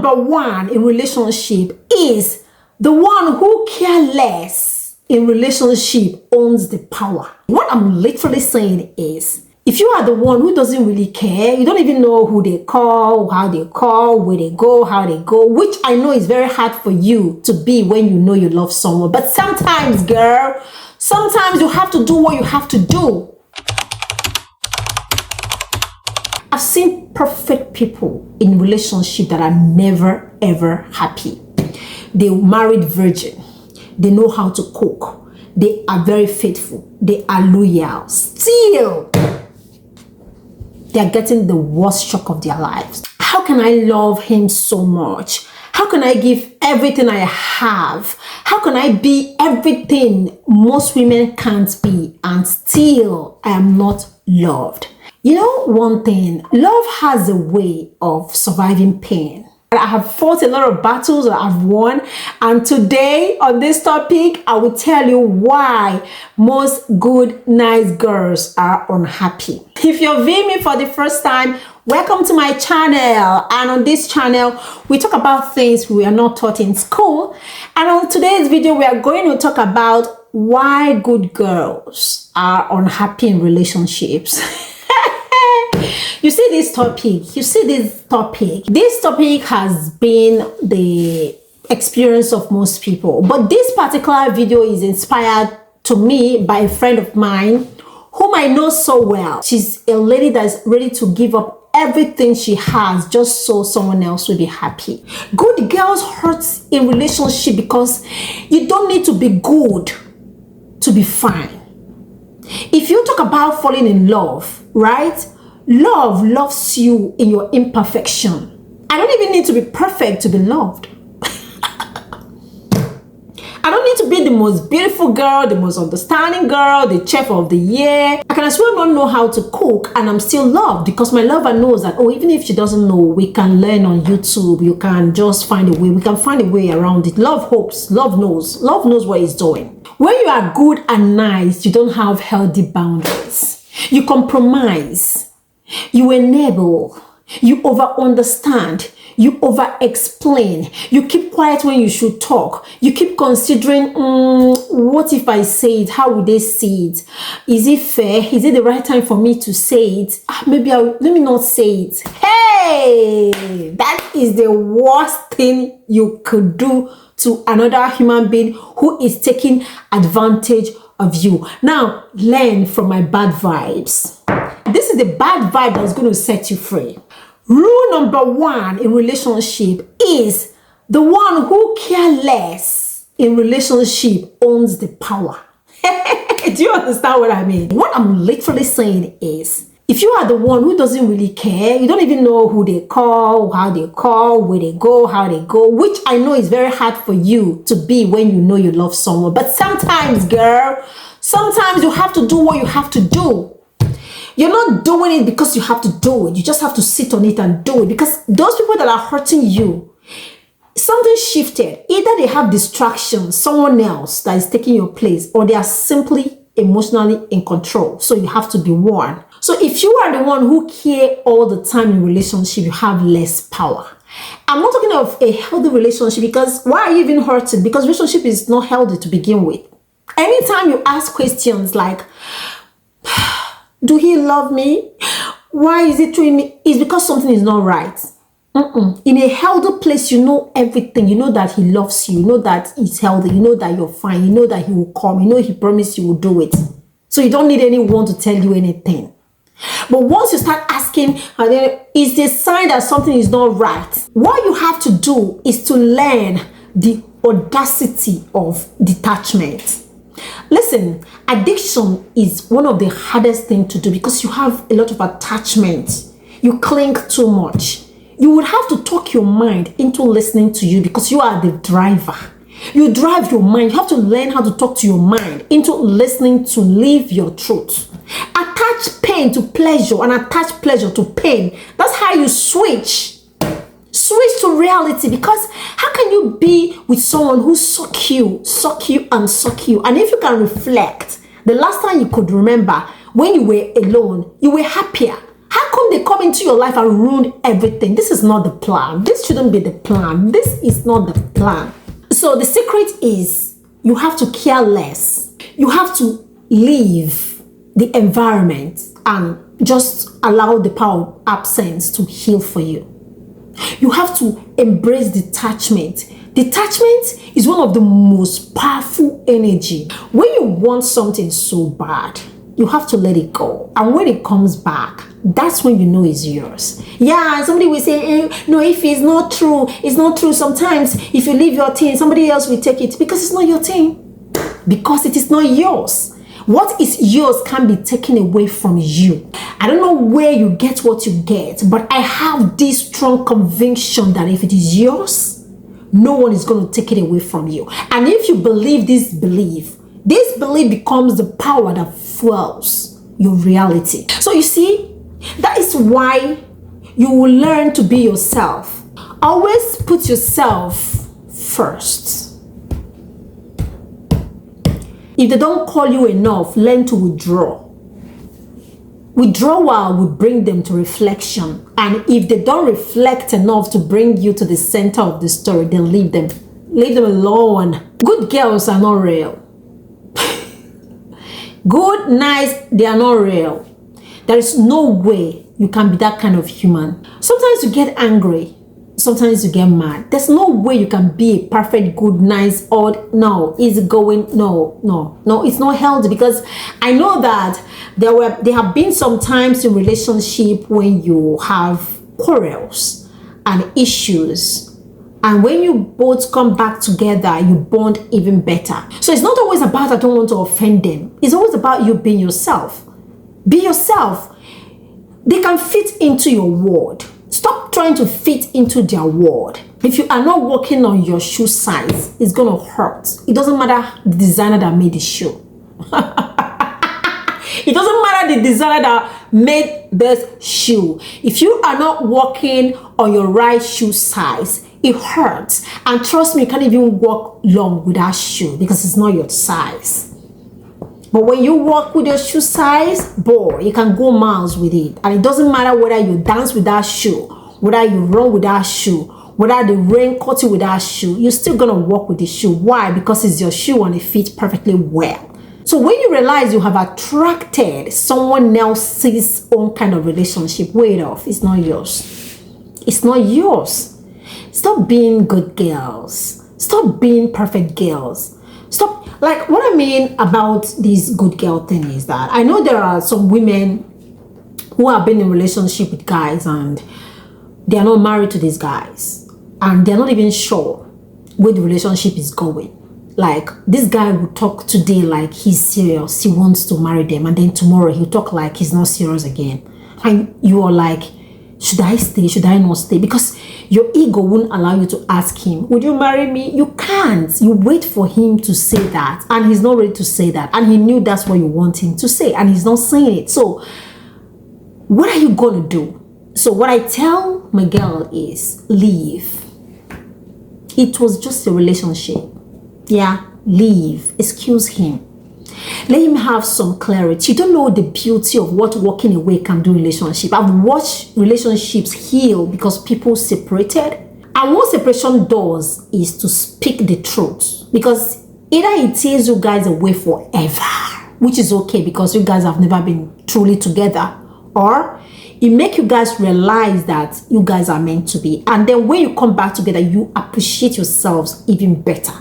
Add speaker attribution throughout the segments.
Speaker 1: number one in relationship is the one who cares less in relationship owns the power. What I'm literally saying is, if you are the one who doesn't really care, you don't even know who they call, how they call, where they go, how they go, which I know is very hard for you to be when you know you love someone. But sometimes, girl, sometimes you have to do what you have to do. I've seen perfect people in relationship that are never ever happy. They married virgin. They know how to cook. They are very faithful. They are loyal. Still, they are getting the worst shock of their lives. How can I love him so much? How can I give everything I have? How can I be everything most women can't be and still I am not loved? You know one thing, love has a way of surviving pain. I have fought a lot of battles that I've won, and today on this topic, I will tell you why most good, nice girls are unhappy. If you're viewing me for the first time, welcome to my channel. And on this channel, we talk about things we are not taught in school. And on today's video, we are going to talk about why good girls are unhappy in relationships. You see this topic, this topic has been the experience of most people, but this particular video is inspired to me by a friend of mine whom I know so well. She's a lady that's ready to give up everything she has just so someone else will be happy. Good girls hurt in relationship because you don't need to be good to be fine. If you talk about falling in love, right? Love loves you in your imperfection. I don't even need to be perfect to be loved. I don't need to be the most beautiful girl, the most understanding girl, the chef of the year. I can as well not know how to cook and I'm still loved because my lover knows that, oh, even if she doesn't know, we can learn on YouTube. You can just find a way. We can find a way around it. Love hopes. Love knows. Love knows what it's doing. When you are good and nice, you don't have healthy boundaries. You compromise. You enable, you over-understand, you over-explain, you keep quiet when you should talk, you keep considering, what if I say it, how would they see it? Is it fair? Is it the right time for me to say it? Maybe let me not say it. Hey, that is the worst thing you could do to another human being who is taking advantage of you. Now, learn from my bad vibes. This is the bad vibe that's going to set you free. Rule number one in relationship is the one who cares less in relationship owns the power. Do you understand what I mean? What I'm literally saying is, if you are the one who doesn't really care, you don't even know who they call, how they call, where they go, how they go, which I know is very hard for you to be when you know you love someone. But sometimes, girl, sometimes you have to do what you have to do. You're not doing it because you have to do it. You just have to sit on it and do it. Because those people that are hurting you, something shifted. Either they have distractions, someone else that is taking your place, or they are simply emotionally in control. So you have to be one. So if you are the one who cares all the time in relationship, you have less power. I'm not talking of a healthy relationship, because why are you even hurting? Because relationship is not healthy to begin with. Anytime you ask questions like, do he love me? Why is he treating me? It's because something is not right. In a healthy place, you know everything. You know that he loves you. You know that he's healthy. You know that you're fine. You know that he will come. You know he promised you will do it. So you don't need anyone to tell you anything. But once you start asking, it's the sign that something is not right. What you have to do is to learn the audacity of detachment. Listen, addiction is one of the hardest things to do because you have a lot of attachment. You cling too much. You would have to talk your mind into listening to you because you are the driver. You drive your mind. You have to learn how to talk to your mind into listening to live your truth. Attach pain to pleasure and attach pleasure to pain. That's how you switch to reality, because how can you be with someone who suck you, and if you can reflect, the last time you could remember when you were alone, you were happier. How come they come into your life and ruin everything. This is not the plan. This shouldn't be the plan. This is not the plan. So the secret is you have to care less. You have to leave the environment and just allow the power of absence to heal for you. You have to embrace detachment. Detachment is one of the most powerful energy. When you want something so bad, you have to let it go. And when it comes back, that's when you know it's yours. Yeah, somebody will say, no, if it's not true, it's not true. Sometimes if you leave your thing, somebody else will take it because it's not your thing. Because it is not yours. What is yours can be taken away from you. I don't know where you get what you get, but I have this strong conviction that if it is yours, no one is going to take it away from you. And if you believe this belief becomes the power that fuels your reality. So you see, that is why you will learn to be yourself. Always put yourself first. If they don't call you enough, learn to withdraw. Withdrawal will bring them to reflection. And if they don't reflect enough to bring you to the center of the story, then leave them. Leave them alone. Good girls are not real. Good, nice, they are not real. There is no way you can be that kind of human. Sometimes you get angry. Sometimes you get mad. There's no way you can be a perfect, good, nice, odd, no, easygoing. No, it's not healthy, because I know that there have been some times in relationship when you have quarrels and issues, and when you both come back together, you bond even better. So it's not always about I don't want to offend them. It's always about you being yourself. Be yourself. They can fit into your world. Stop trying to fit into their world. If you are not working on your shoe size, it's going to hurt. It doesn't matter the designer that made the shoe. It doesn't matter the designer that made this shoe. If you are not working on your right shoe size, it hurts. And trust me, you can't even walk long with that shoe because it's not your size. But when you walk with your shoe size, boy, you can go miles with it. And it doesn't matter whether you dance with that shoe, whether you run with that shoe, whether the rain caught you with that shoe, you're still gonna walk with the shoe. Why? Because it's your shoe and it fits perfectly well. So when you realize you have attracted someone else's own kind of relationship, wait off, it's not yours. It's not yours. Stop being good girls. Stop being perfect girls. Stop. Like, what I mean about this good girl thing is that I know there are some women who have been in a relationship with guys and they are not married to these guys, and they're not even sure where the relationship is going. Like, this guy will talk today like he's serious, he wants to marry them, and then tomorrow he'll talk like he's not serious again. And you are like, should I stay? Should I not stay? Because your ego won't allow you to ask him, would you marry me? You can't. You wait for him to say that, and he's not ready to say that. And he knew that's what you want him to say, and he's not saying it. So what are you going to do? So what I tell my girl is leave. It was just a relationship. Yeah, leave. Excuse him. Let him have some clarity. You don't know the beauty of what walking away can do in relationship. I've watched relationships heal because people separated. And what separation does is to speak the truth. Because either it tears you guys away forever, which is okay because you guys have never been truly together, or it makes you guys realize that you guys are meant to be. And then when you come back together, you appreciate yourselves even better.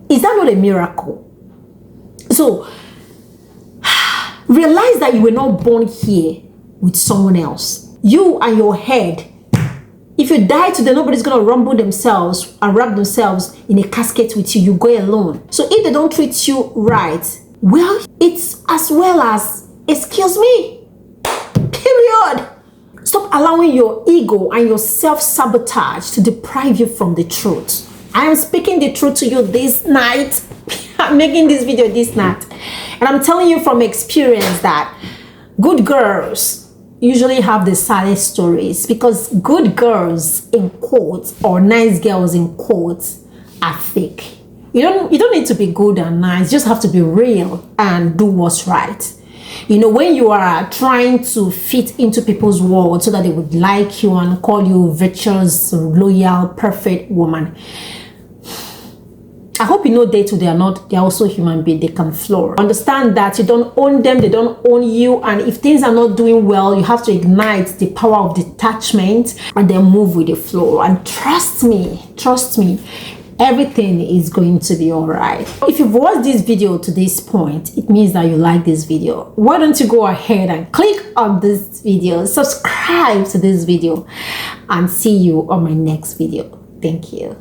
Speaker 1: Is that not a miracle? So, realize that you were not born here with someone else. You and your head. If you die today, nobody's going to rumble themselves and wrap themselves in a casket with you. You go alone. So if they don't treat you right, well, it's as well as, excuse me, period. Stop allowing your ego and your self-sabotage to deprive you from the truth. I am speaking the truth to you this night. I'm making this video this night. And I'm telling you from experience that good girls usually have the saddest stories, because good girls in quotes, or nice girls in quotes, are fake. You don't need to be good and nice. You just have to be real and do what's right. You know, when you are trying to fit into people's world so that they would like you and call you virtuous, loyal, perfect woman, I hope you know they too, they are also human beings. They can flaw. Understand that you don't own them, they don't own you, and if things are not doing well, you have to ignite the power of detachment and then move with the flow. And trust me, everything is going to be all right. If you've watched this video to this point, it means that you like this video. Why don't you go ahead and click on this video, subscribe to this video, and see you on my next video. Thank you.